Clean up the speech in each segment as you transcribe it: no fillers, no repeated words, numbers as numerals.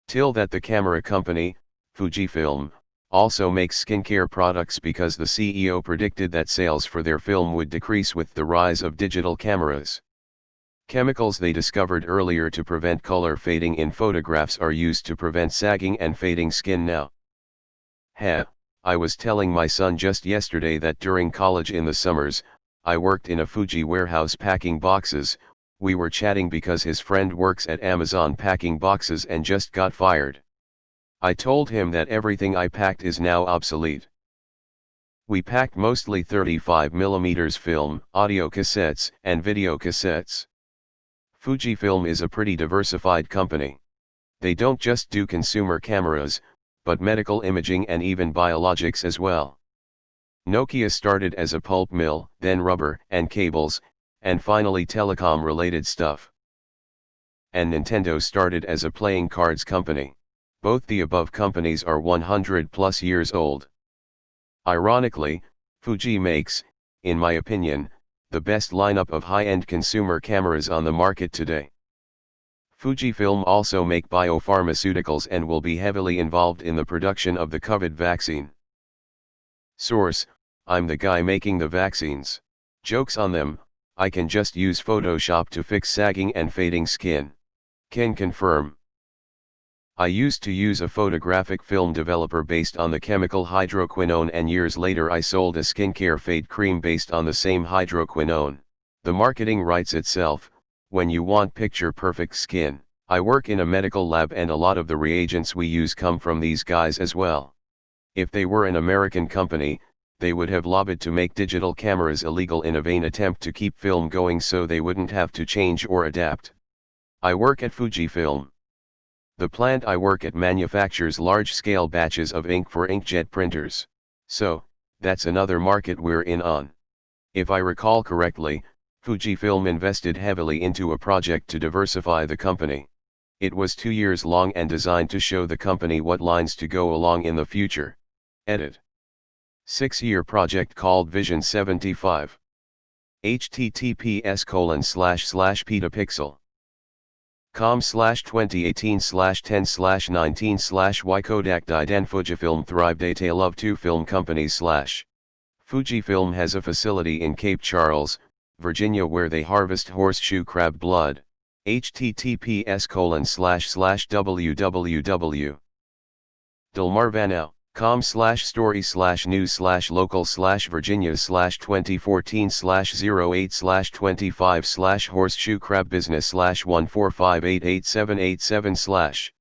TIL that the camera company, Fujifilm, also makes skincare products because the CEO predicted that sales for their film would decrease with the rise of digital cameras. Chemicals they discovered earlier to prevent color fading in photographs are used to prevent sagging and fading skin now. I was telling my son just yesterday that during college in the summers, I worked in a Fuji warehouse packing boxes. We were chatting because his friend works at Amazon packing boxes and just got fired. I told him that everything I packed is now obsolete. We packed mostly 35mm film, audio cassettes, and video cassettes. Fujifilm is a pretty diversified company. They don't just do consumer cameras, but medical imaging and even biologics as well. Nokia started as a pulp mill, then rubber and cables, and finally telecom-related stuff. And Nintendo started as a playing cards company. Both the above companies are 100+ years old. Ironically, Fuji makes, in my opinion, the best lineup of high-end consumer cameras on the market today. Fujifilm also make biopharmaceuticals and will be heavily involved in the production of the COVID vaccine. Source: I'm the guy making the vaccines. Jokes on them, I can just use Photoshop to fix sagging and fading skin. Can confirm. I used to use a photographic film developer based on the chemical hydroquinone, and years later I sold a skincare fade cream based on the same hydroquinone. The marketing writes itself. When you want picture-perfect skin. I work in a medical lab and a lot of the reagents we use come from these guys as well. If they were an American company, they would have lobbied to make digital cameras illegal in a vain attempt to keep film going so they wouldn't have to change or adapt. I work at Fujifilm. The plant I work at manufactures large-scale batches of ink for inkjet printers. So, that's another market we're in on. If I recall correctly, Fujifilm invested heavily into a project to diversify the company. It was 2 years long and designed to show the company what lines to go along in the future. Edit. 6-year project called Vision 75. https://petapixel.com/2018/10/19/y-Kodak Fujifilm Thrive Detail Love 2 Film Companies Fujifilm has a facility in Cape Charles, Virginia where they harvest horseshoe crab blood. https://www.delmarvanow.com/story/news/local/Virginia/24/08/25/horseshoe crab business/145888787/.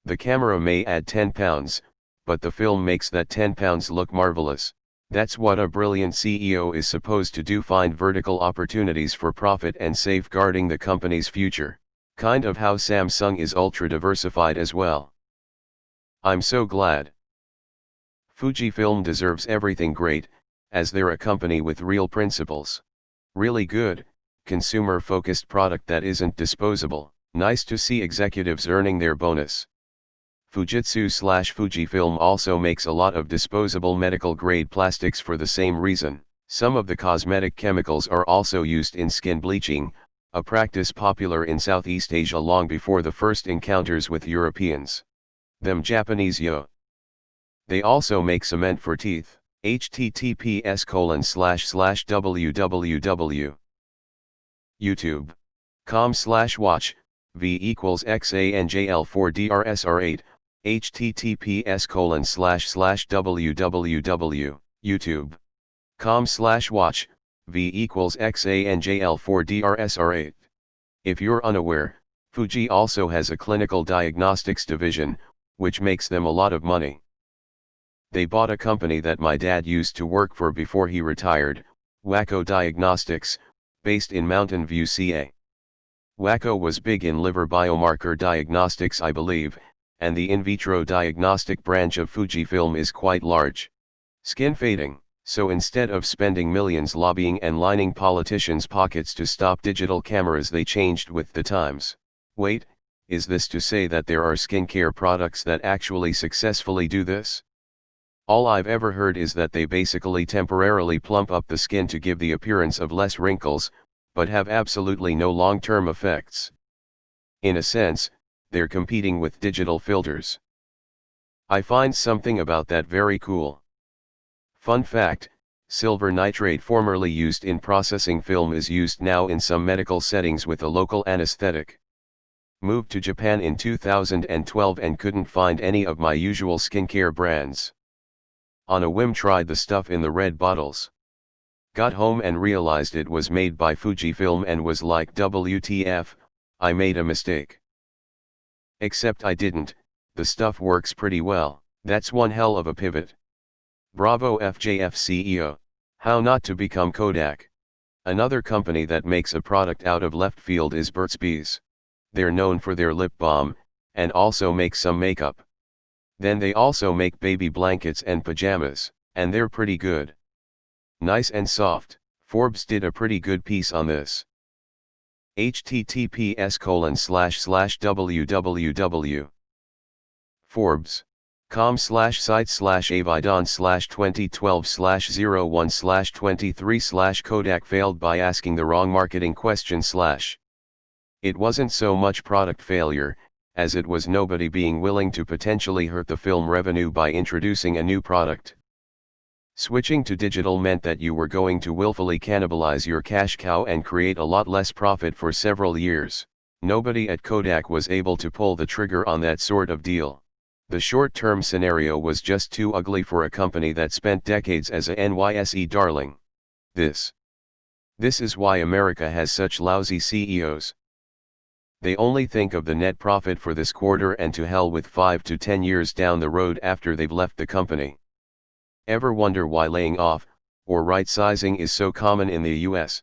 The camera may add 10 pounds, but the film makes that 10 pounds look marvelous. That's what a brilliant CEO is supposed to do: find vertical opportunities for profit and safeguarding the company's future. Kind of how Samsung is ultra diversified as well. I'm so glad. Fujifilm deserves everything great, as they're a company with real principles. Really good, consumer-focused product that isn't disposable. Nice to see executives earning their bonus. Fujitsu/Fujifilm also makes a lot of disposable medical-grade plastics for the same reason. Some of the cosmetic chemicals are also used in skin bleaching, a practice popular in Southeast Asia long before the first encounters with Europeans. Them Japanese yo. They also make cement for teeth. https://www. YouTube.com/watch v=xanjl4drsr8 https://www. YouTube.com/watch v=xanjl4drsr8. If you're unaware, Fuji also has a clinical diagnostics division, which makes them a lot of money. They bought a company that my dad used to work for before he retired, Waco Diagnostics, based in Mountain View, CA. Waco was big in liver biomarker diagnostics, I believe, and the in vitro diagnostic branch of Fujifilm is quite large. Skin fading. So instead of spending millions lobbying and lining politicians' pockets to stop digital cameras, they changed with the times. Wait, is this to say that there are skincare products that actually successfully do this? All I've ever heard is that they basically temporarily plump up the skin to give the appearance of less wrinkles, but have absolutely no long-term effects. In a sense, they're competing with digital filters. I find something about that very cool. Fun fact, silver nitrate formerly used in processing film is used now in some medical settings with a local anesthetic. Moved to Japan in 2012 and couldn't find any of my usual skincare brands. On a whim tried the stuff in the red bottles. Got home and realized it was made by Fujifilm and was like WTF, I made a mistake. Except I didn't, the stuff works pretty well, that's one hell of a pivot. Bravo FJF CEO, how not to become Kodak. Another company that makes a product out of left field is Burt's Bees. They're known for their lip balm, and also make some makeup. Then they also make baby blankets and pajamas, and they're pretty good. Nice and soft. Forbes did a pretty good piece on this. https://www. Forbes.com/site/avidon/2012/01/23/ Kodak failed by asking the wrong marketing question/. It wasn't so much product failure, as it was nobody being willing to potentially hurt the film revenue by introducing a new product. Switching to digital meant that you were going to willfully cannibalize your cash cow and create a lot less profit for several years. Nobody at Kodak was able to pull the trigger on that sort of deal. The short-term scenario was just too ugly for a company that spent decades as a NYSE darling. This is why America has such lousy CEOs. They only think of the net profit for this quarter and to hell with 5 to 10 years down the road after they've left the company. Ever wonder why laying off, or right-sizing is so common in the US?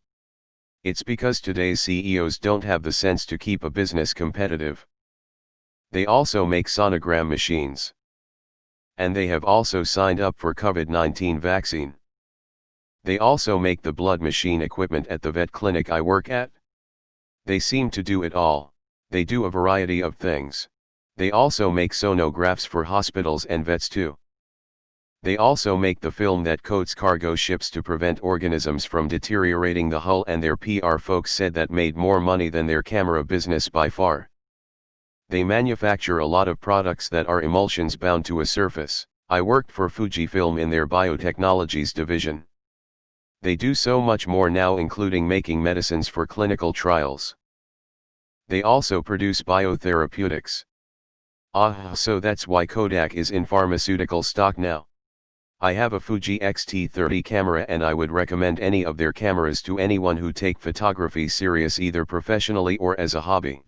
It's because today's CEOs don't have the sense to keep a business competitive. They also make sonogram machines. And they have also signed up for COVID-19 vaccine. They also make the blood machine equipment at the vet clinic I work at. They seem to do it all. They do a variety of things. They also make sonographs for hospitals and vets too. They also make the film that coats cargo ships to prevent organisms from deteriorating the hull, and their PR folks said that made more money than their camera business by far. They manufacture a lot of products that are emulsions bound to a surface. I worked for Fujifilm in their biotechnologies division. They do so much more now, including making medicines for clinical trials. They also produce biotherapeutics. So that's why Kodak is in pharmaceutical stock now. I have a Fuji X-T30 camera and I would recommend any of their cameras to anyone who take photography serious either professionally or as a hobby.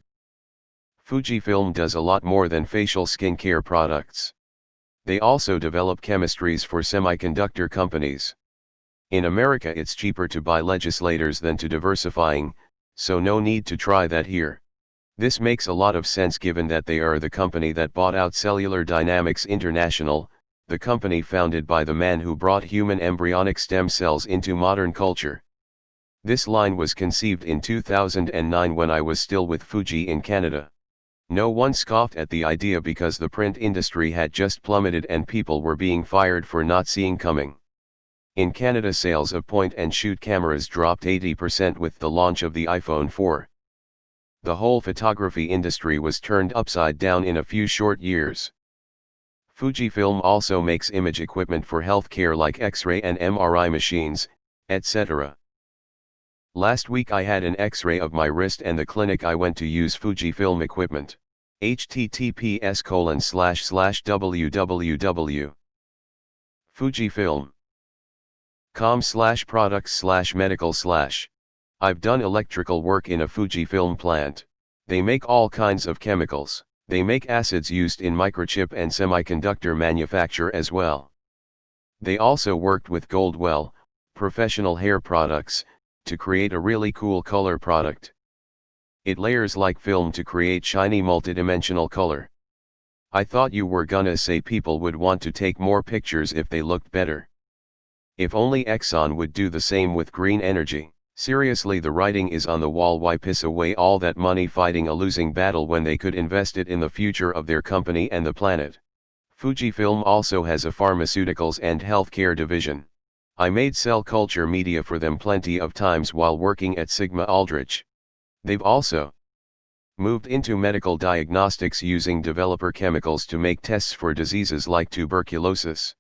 Fujifilm does a lot more than facial skincare products. They also develop chemistries for semiconductor companies. In America it's cheaper to buy legislators than to diversifying, so no need to try that here. This makes a lot of sense given that they are the company that bought out Cellular Dynamics International, the company founded by the man who brought human embryonic stem cells into modern culture. This line was conceived in 2009 when I was still with Fuji in Canada. No one scoffed at the idea because the print industry had just plummeted and people were being fired for not seeing coming. In Canada, sales of point-and-shoot cameras dropped 80% with the launch of the iPhone 4. The whole photography industry was turned upside down in a few short years. Fujifilm also makes image equipment for healthcare like X-ray and MRI machines, etc. Last week I had an X-ray of my wrist and the clinic I went to use Fujifilm equipment. https://www. Fujifilm.com/products/medical/. I've done electrical work in a Fujifilm plant. They make all kinds of chemicals. They make acids used in microchip and semiconductor manufacture as well. They also worked with Goldwell, professional hair products, to create a really cool color product. It layers like film to create shiny multidimensional color. I thought you were gonna say people would want to take more pictures if they looked better. If only Exxon would do the same with green energy. Seriously, the writing is on the wall. Why piss away all that money fighting a losing battle when they could invest it in the future of their company and the planet? Fujifilm also has a pharmaceuticals and healthcare division. I made cell culture media for them plenty of times while working at Sigma Aldrich. They've also moved into medical diagnostics using developer chemicals to make tests for diseases like tuberculosis.